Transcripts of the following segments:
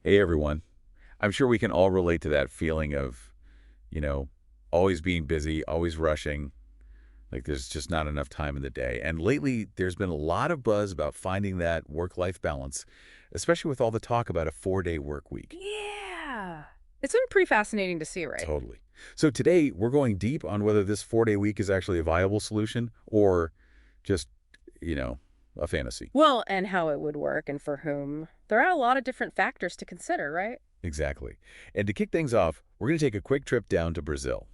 Hey everyone. I'm sure we can all relate to that feeling of, you know, always being busy, always rushing, like there's just not enough time in the day. And lately, there's been a lot of buzz about finding that work-life balance, especially with all the talk about a 4-day work week. Yeah. It's been pretty fascinating to see, right? Totally. So today, we're going deep on whether this 4-day week is actually a viable solution or just, you know, a fantasy. Well, and how it would work and for whom. There are a lot of different factors to consider, right? Exactly. And to kick things off, we're going to take a quick trip down to Brazil.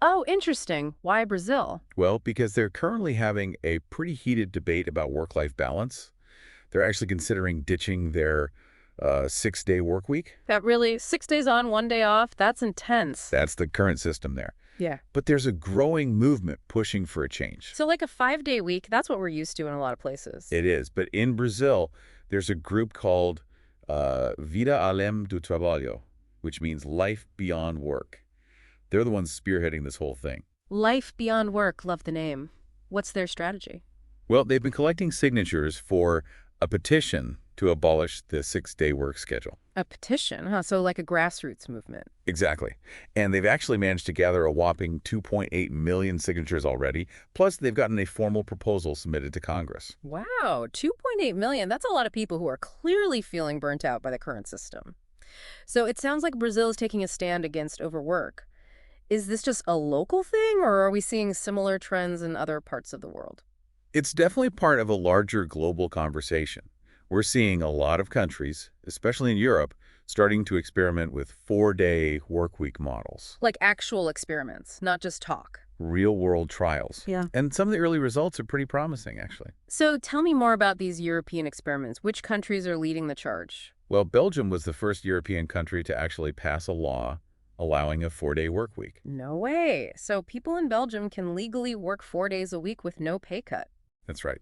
Oh, interesting. Why Brazil? Well, because they're currently having a pretty heated debate about work-life balance. They're actually considering ditching their 6-day work week. That really, 6 days on, 1 day off, that's intense. That's the current system there. Yeah. But there's a growing movement pushing for a change. So like a 5 day week, that's what we're used to in a lot of places. It is. But in Brazil, there's a group called Vida Além do Trabalho, which means life beyond work. They're the ones spearheading this whole thing. Life beyond work, love the name. What's their strategy? Well, they've been collecting signatures for a petition to abolish the 6-day work schedule. A petition, huh? So like a grassroots movement. Exactly. And they've actually managed to gather a whopping 2.8 million signatures already. Plus, they've gotten a formal proposal submitted to Congress. Wow, 2.8 million. That's a lot of people who are clearly feeling burnt out by the current system. So it sounds like Brazil is taking a stand against overwork. Is this just a local thing, or are we seeing similar trends in other parts of the world? It's definitely part of a larger global conversation. We're seeing a lot of countries, especially in Europe, starting to experiment with 4-day workweek models, Like actual experiments, not just talk. real-world trials. Yeah. And some of the early results are pretty promising, actually. So tell me more about these European experiments. Which countries are leading the charge? Well, Belgium was the first European country to actually pass a law allowing a 4-day work week. No way. So people in Belgium can legally work 4 days a week with no pay cut. That's right.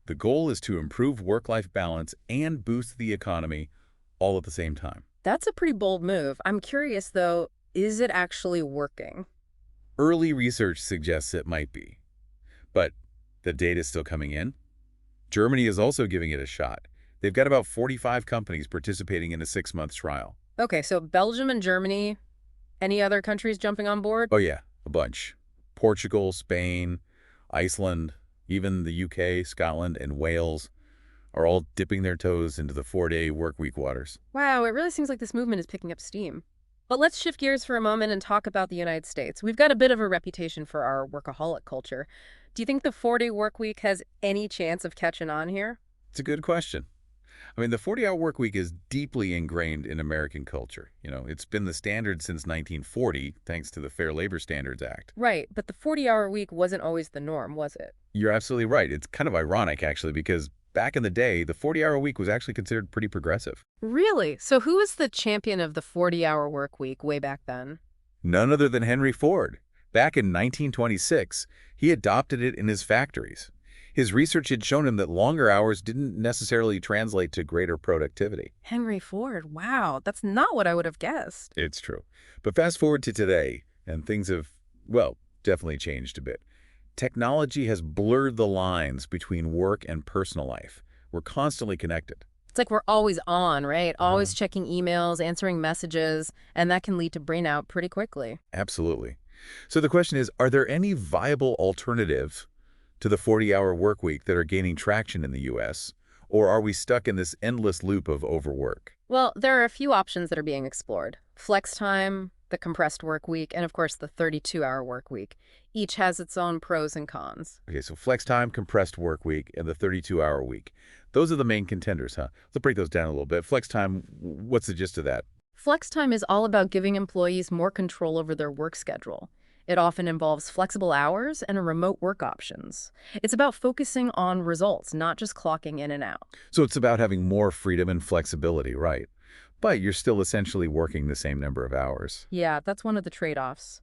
The goal is to improve work-life balance and boost the economy all at the same time. That's a pretty bold move. I'm curious, though, is it actually working? Early research suggests it might be, but the data is still coming in. Germany is also giving it a shot. They've got about 45 companies participating in a 6-month trial. Okay, so Belgium and Germany, any other countries jumping on board? Oh yeah, a bunch. Portugal, Spain, Iceland, even the UK, Scotland, and Wales are all dipping their toes into the 4-day workweek waters. Wow, it really seems like this movement is picking up steam. But let's shift gears for a moment and talk about the United States. We've got a bit of a reputation for our workaholic culture. Do you think the 4-day work week has any chance of catching on here? It's a good question. I mean, the 40-hour work week is deeply ingrained in American culture. It's been the standard since 1940, thanks to the Fair Labor Standards Act. Right, but the 40-hour week wasn't always the norm, was it? You're absolutely right. It's kind of ironic, actually, because back in the day, the 40-hour week was actually considered pretty progressive. Really? So who was the champion of the 40-hour work week way back then? None other than Henry Ford. Back in 1926, he adopted it in his factories. His research had shown him that longer hours didn't necessarily translate to greater productivity. Henry Ford. Wow, that's not what I would have guessed. It's true. But fast forward to today, and things have, well, definitely changed a bit. Technology has blurred the lines between work and personal life. We're constantly connected. It's like we're always on, right? Always checking emails, answering messages, and that can lead to burnout pretty quickly. Absolutely. So the question is, are there any viable alternatives to the 40-hour work week that are gaining traction in the U.S., or are we stuck in this endless loop of overwork? Well, there are a few options that are being explored. Flex time, the compressed work week, and of course the 32-hour work week. Each has its own pros and cons. Okay, so flex time, compressed work week, and the 32-hour week. Those are the main contenders, huh? Let's break those down a little bit. Flex time, what's the gist of that? Flex time is all about giving employees more control over their work schedule. It often involves flexible hours and remote work options. It's about focusing on results, not just clocking in and out. So it's about having more freedom and flexibility, right? But you're still essentially working the same number of hours. Yeah, that's one of the trade-offs.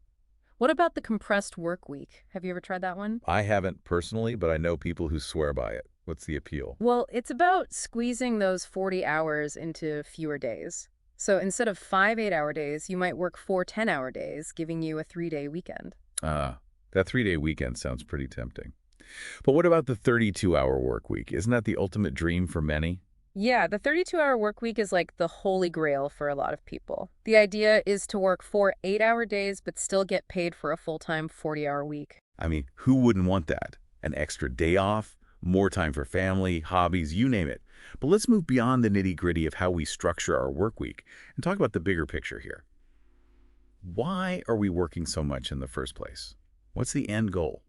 What about the compressed work week? Have you ever tried that one? I haven't personally, but I know people who swear by it. What's the appeal? Well, it's about squeezing those 40 hours into fewer days. So instead of 5 8-hour days, you might work 4 10-hour days, giving you a 3-day weekend. That 3-day weekend sounds pretty tempting. But what about the 32-hour work week? Isn't that the ultimate dream for many? Yeah, the 32-hour work week is like the holy grail for a lot of people. The idea is to work 4 8-hour days but still get paid for a full-time 40-hour week. I mean, who wouldn't want that? An extra day off, more time for family, hobbies, you name it. But let's move beyond the nitty-gritty of how we structure our work week and talk about the bigger picture here. Why are we working so much in the first place? What's the end goal?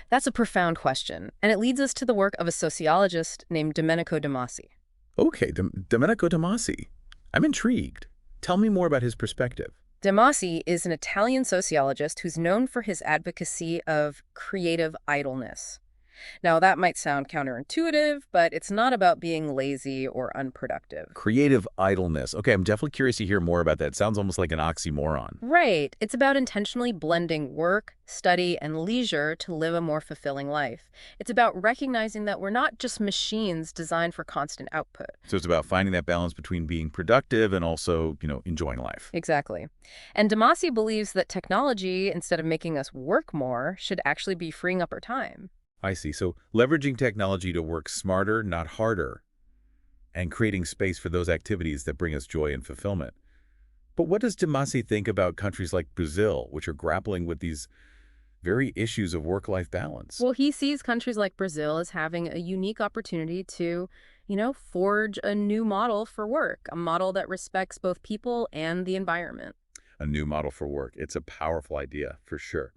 That's a profound question, and it leads us to the work of a sociologist named Domenico De Masi. Okay, Domenico De Masi. I'm intrigued. Tell me more about his perspective. De Masi is an Italian sociologist who's known for his advocacy of creative idleness. Now, that might sound counterintuitive, but it's not about being lazy or unproductive. Creative idleness. Okay, I'm definitely curious to hear more about that. Sounds almost like an oxymoron. Right. It's about intentionally blending work, study, and leisure to live a more fulfilling life. It's about recognizing that we're not just machines designed for constant output. So it's about finding that balance between being productive and also, enjoying life. Exactly. And Damasi believes that technology, instead of making us work more, should actually be freeing up our time. I see. So leveraging technology to work smarter, not harder, and creating space for those activities that bring us joy and fulfillment. But what does De Masi think about countries like Brazil, which are grappling with these very issues of work-life balance? Well, he sees countries like Brazil as having a unique opportunity to, forge a new model for work, a model that respects both people and the environment. A new model for work. It's a powerful idea, for sure.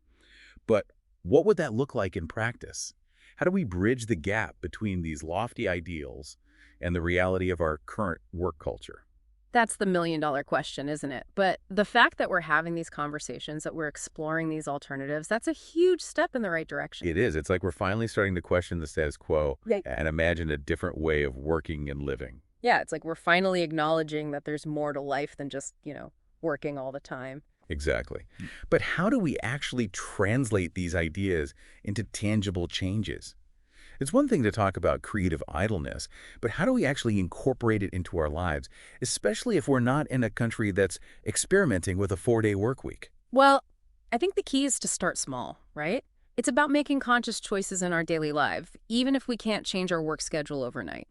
But what would that look like in practice? How do we bridge the gap between these lofty ideals and the reality of our current work culture? That's the million-dollar question, isn't it? But the fact that we're having these conversations, that we're exploring these alternatives, that's a huge step in the right direction. It is. It's like we're finally starting to question the status quo Right. and imagine a different way of working and living. Yeah, it's like we're finally acknowledging that there's more to life than just, working all the time. Exactly. But how do we actually translate these ideas into tangible changes? It's one thing to talk about creative idleness, but how do we actually incorporate it into our lives, especially if we're not in a country that's experimenting with a 4-day work week? Well, I think the key is to start small, right? It's about making conscious choices in our daily life, even if we can't change our work schedule overnight.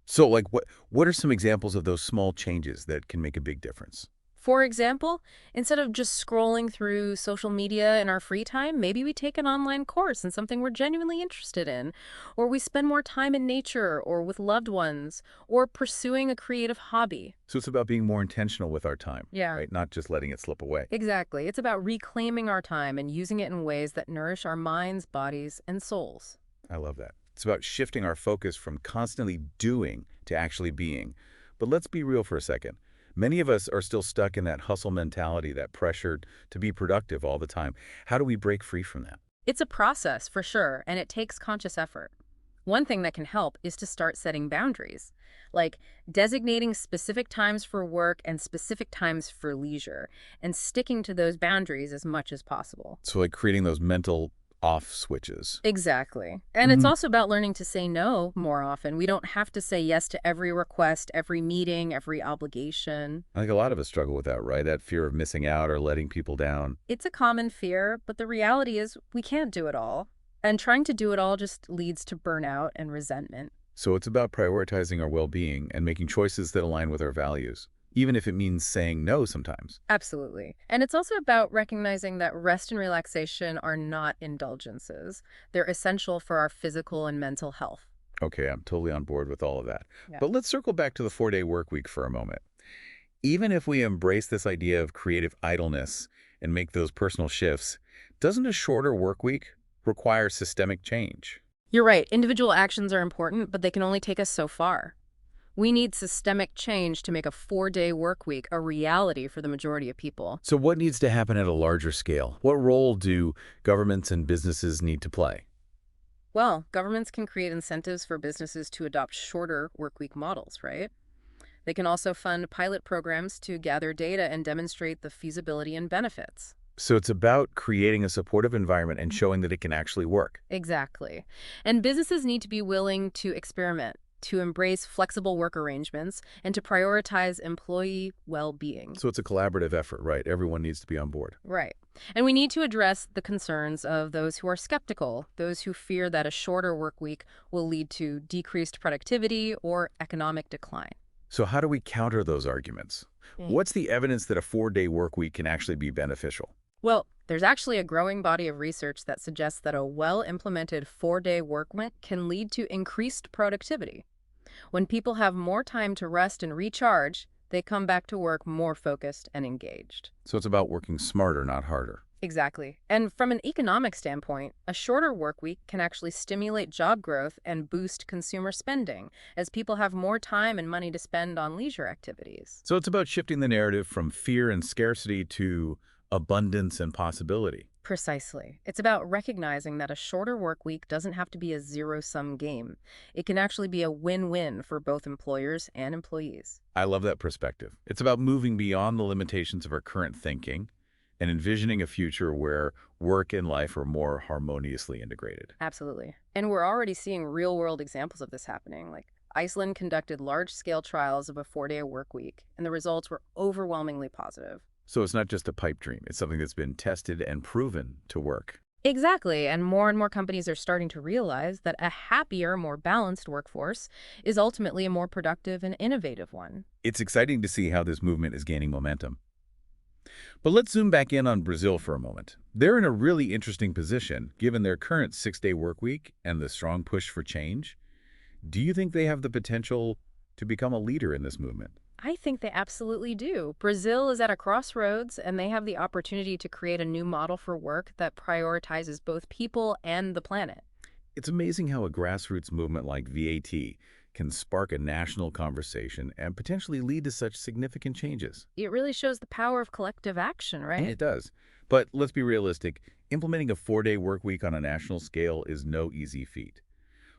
So, like, what are some examples of those small changes that can make a big difference? For example, instead of just scrolling through social media in our free time, maybe we take an online course in something we're genuinely interested in, or we spend more time in nature or with loved ones, or pursuing a creative hobby. So it's about being more intentional with our time, Yeah. right? Not just letting it slip away. Exactly. It's about reclaiming our time and using it in ways that nourish our minds, bodies, and souls. I love that. It's about shifting our focus from constantly doing to actually being. But let's be real for a second. Many of us are still stuck in that hustle mentality, that pressure to be productive all the time. How do we break free from that? It's a process, for sure, and it takes conscious effort. One thing that can help is to start setting boundaries, like designating specific times for work and specific times for leisure, and sticking to those boundaries as much as possible. So like creating those mental off switches. Exactly. And it's also about learning to say no more often. We don't have to say yes to every request, every meeting, every obligation. I think a lot of us struggle with that, right? That fear of missing out or letting people down. It's a common fear, but the reality is we can't do it all. And trying to do it all just leads to burnout and resentment. So it's about prioritizing our well-being and making choices that align with our values, even if it means saying no sometimes. Absolutely. And it's also about recognizing that rest and relaxation are not indulgences. They're essential for our physical and mental health. Okay, I'm totally on board with all of that. Yeah. But let's circle back to the 4-day work week for a moment. Even if we embrace this idea of creative idleness and make those personal shifts, doesn't a shorter work week require systemic change? You're right. Individual actions are important, but they can only take us so far. We need systemic change to make a 4-day work week a reality for the majority of people. So what needs to happen at a larger scale? What role do governments and businesses need to play? Well, governments can create incentives for businesses to adopt shorter workweek models, right? They can also fund pilot programs to gather data and demonstrate the feasibility and benefits. So it's about creating a supportive environment and showing that it can actually work. Exactly. And businesses need to be willing to experiment, to embrace flexible work arrangements, and to prioritize employee well-being. So it's a collaborative effort, right? Everyone needs to be on board. Right. And we need to address the concerns of those who are skeptical, those who fear that a shorter work week will lead to decreased productivity or economic decline. So how do we counter those arguments? What's the evidence that a 4-day work week can actually be beneficial? Well, there's actually a growing body of research that suggests that a well-implemented 4-day work week can lead to increased productivity. When people have more time to rest and recharge, they come back to work more focused and engaged. So it's about working smarter, not harder. Exactly. And from an economic standpoint, a shorter work week can actually stimulate job growth and boost consumer spending, as people have more time and money to spend on leisure activities. So it's about shifting the narrative from fear and scarcity to abundance and possibility. Precisely. It's about recognizing that a shorter work week doesn't have to be a zero-sum game. It can actually be a win-win for both employers and employees. I love that perspective. It's about moving beyond the limitations of our current thinking and envisioning a future where work and life are more harmoniously integrated. Absolutely. And we're already seeing real-world examples of this happening. Like Iceland conducted large-scale trials of a 4-day work week, and the results were overwhelmingly positive. So it's not just a pipe dream. It's something that's been tested and proven to work. Exactly, and more companies are starting to realize that a happier, more balanced workforce is ultimately a more productive and innovative one. It's exciting to see how this movement is gaining momentum. But let's zoom back in on Brazil for a moment. They're in a really interesting position, given their current 6-day work week and the strong push for change. Do you think they have the potential to become a leader in this movement? I think they absolutely do. Brazil is at a crossroads, and they have the opportunity to create a new model for work that prioritizes both people and the planet. It's amazing how a grassroots movement like VAT can spark a national conversation and potentially lead to such significant changes. It really shows the power of collective action, right? It does. But let's be realistic. Implementing a 4-day work week on a national scale is no easy feat.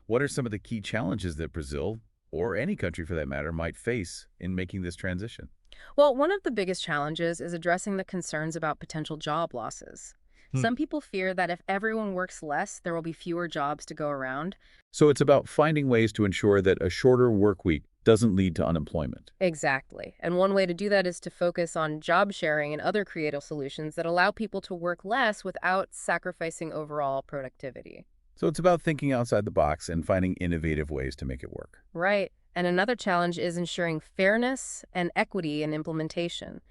What are some of the key challenges that Brazil, or any country for that matter, might face in making this transition? Well, one of the biggest challenges is addressing the concerns about potential job losses. Some people fear that if everyone works less, there will be fewer jobs to go around. So it's about finding ways to ensure that a shorter work week doesn't lead to unemployment. Exactly. And one way to do that is to focus on job sharing and other creative solutions that allow people to work less without sacrificing overall productivity. So it's about thinking outside the box and finding innovative ways to make it work. Right. And another challenge is ensuring fairness and equity in implementation.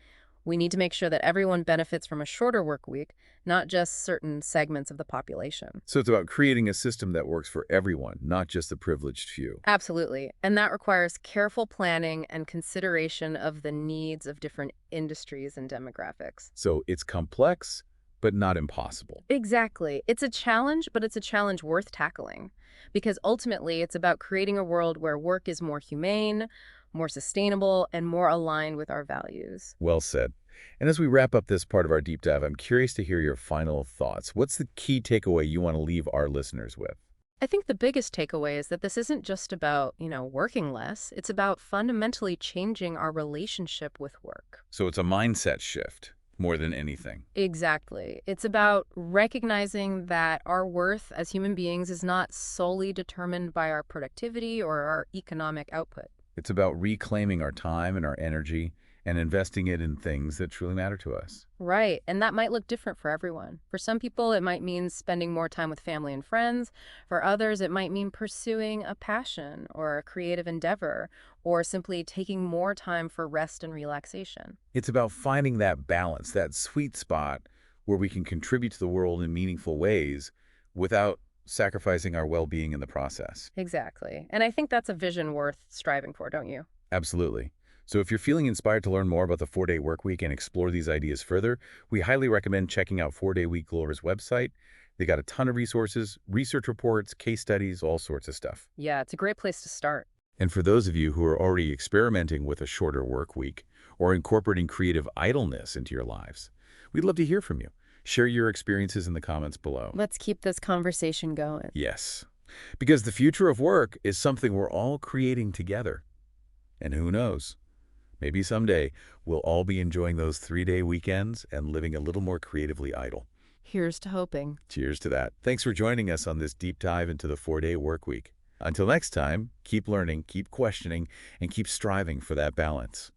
We need to make sure that everyone benefits from a shorter work week, not just certain segments of the population. So it's about creating a system that works for everyone, not just the privileged few. Absolutely. And that requires careful planning and consideration of the needs of different industries and demographics. So it's complex, but not impossible. Exactly. It's a challenge, but it's a challenge worth tackling. Because ultimately, it's about creating a world where work is more humane, more sustainable, and more aligned with our values. Well said. And as we wrap up this part of our deep dive, I'm curious to hear your final thoughts. What's the key takeaway you want to leave our listeners with? I think the biggest takeaway is that this isn't just about, working less. It's about fundamentally changing our relationship with work. So it's a mindset shift more than anything. Exactly. It's about recognizing that our worth as human beings is not solely determined by our productivity or our economic output. It's about reclaiming our time and our energy and investing it in things that truly matter to us. Right. And that might look different for everyone. For some people, it might mean spending more time with family and friends. For others, it might mean pursuing a passion or a creative endeavor, or simply taking more time for rest and relaxation. It's about finding that balance, that sweet spot where we can contribute to the world in meaningful ways without sacrificing our well-being in the process. Exactly. And I think that's a vision worth striving for, don't you? Absolutely. So if you're feeling inspired to learn more about the 4-day work week and explore these ideas further, we highly recommend checking out 4-Day Week Glover's website. They got a ton of resources, research reports, case studies, all sorts of stuff. Yeah, it's a great place to start. And for those of you who are already experimenting with a shorter work week or incorporating creative idleness into your lives, we'd love to hear from you. Share your experiences in the comments below. Let's keep this conversation going. Yes, because the future of work is something we're all creating together. And who knows? Maybe someday we'll all be enjoying those 3-day weekends and living a little more creatively idle. Here's to hoping. Cheers to that. Thanks for joining us on this deep dive into the 4-day work week. Until next time, keep learning, keep questioning, and keep striving for that balance.